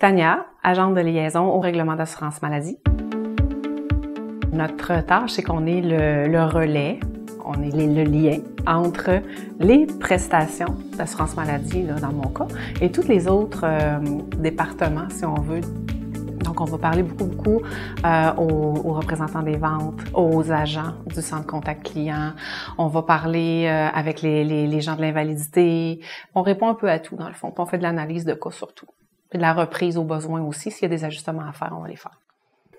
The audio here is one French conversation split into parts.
Tania, agente de liaison au règlement d'assurance maladie. Notre tâche, c'est qu'on est le relais, on est le lien entre les prestations d'assurance maladie, là, dans mon cas, et tous les autres départements, si on veut. Donc, on va parler beaucoup aux représentants des ventes, aux agents du centre contact client. On va parler avec les gens de l'invalidité. On répond un peu à tout, dans le fond. Puis on fait de l'analyse de cas surtout. Puis de la reprise aux besoins aussi. S'il y a des ajustements à faire, on va les faire.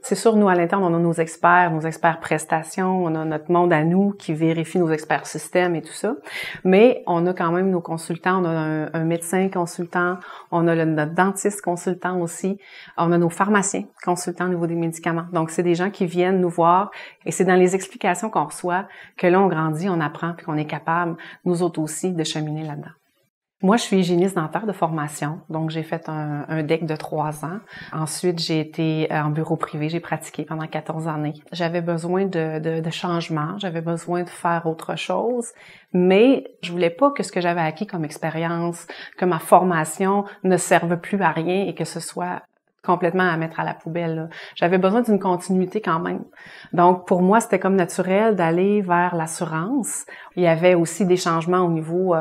C'est sûr, nous, à l'interne, on a nos experts prestations, on a notre monde à nous qui vérifie nos experts systèmes et tout ça. Mais on a quand même nos consultants, on a un médecin consultant, on a notre dentiste consultant aussi, on a nos pharmaciens consultants au niveau des médicaments. Donc, c'est des gens qui viennent nous voir et c'est dans les explications qu'on reçoit que là, on grandit, on apprend puis qu'on est capable, nous autres aussi, de cheminer là-dedans. Moi, je suis hygiéniste dentaire de formation, donc j'ai fait un DEC de 3 ans. Ensuite, j'ai été en bureau privé, j'ai pratiqué pendant 14 années. J'avais besoin de changement, j'avais besoin de faire autre chose, mais je voulais pas que ce que j'avais acquis comme expérience, que ma formation ne serve plus à rien et que ce soit complètement à mettre à la poubelle, là. J'avais besoin d'une continuité quand même. Donc, pour moi, c'était comme naturel d'aller vers l'assurance. Il y avait aussi des changements au niveau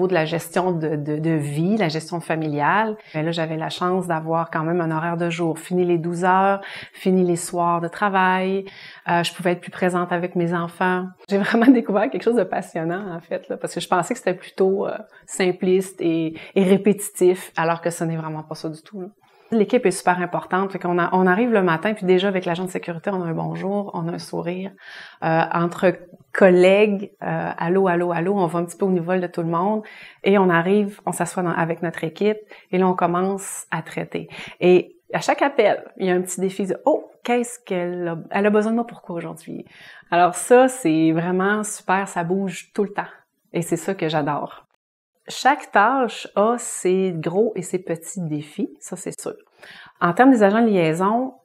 de la gestion de vie, la gestion familiale. Mais là, j'avais la chance d'avoir quand même un horaire de jour. Fini les 12 heures, fini les soirs de travail. Je pouvais être plus présente avec mes enfants. J'ai vraiment découvert quelque chose de passionnant, en fait, là, parce que je pensais que c'était plutôt simpliste et répétitif, alors que ce n'est vraiment pas ça du tout, là. L'équipe est super importante. Fait qu'on on arrive le matin, puis déjà avec l'agent de sécurité, on a un bonjour, on a un sourire. Entre collègues, allô, on va un petit peu au niveau de tout le monde. Et on arrive, on s'assoit avec notre équipe, et là, on commence à traiter. Et à chaque appel, il y a un petit défi de « Oh, qu'est-ce qu'elle a besoin de moi pourquoi aujourd'hui? » Alors ça, c'est vraiment super, ça bouge tout le temps. Et c'est ça que j'adore. Chaque tâche a ses gros et ses petits défis, ça c'est sûr. En termes des agents de liaison,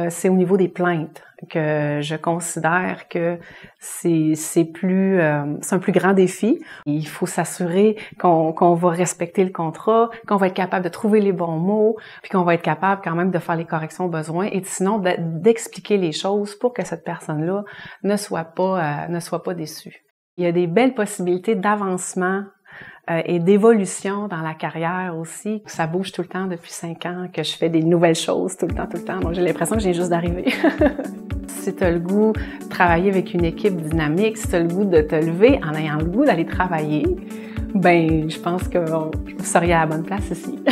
c'est au niveau des plaintes que je considère que c'est un plus grand défi. Il faut s'assurer qu'on va respecter le contrat, qu'on va être capable de trouver les bons mots, puis qu'on va être capable quand même de faire les corrections aux besoins et sinon d'expliquer les choses pour que cette personne-là ne soit pas déçue. Il y a des belles possibilités d'avancement et d'évolution dans la carrière aussi. Ça bouge tout le temps depuis 5 ans, que je fais des nouvelles choses tout le temps. Donc, j'ai l'impression que j'ai juste d'arriver. Si tu as le goût de travailler avec une équipe dynamique, si tu as le goût de te lever en ayant le goût d'aller travailler, ben je pense que vous seriez à la bonne place ici.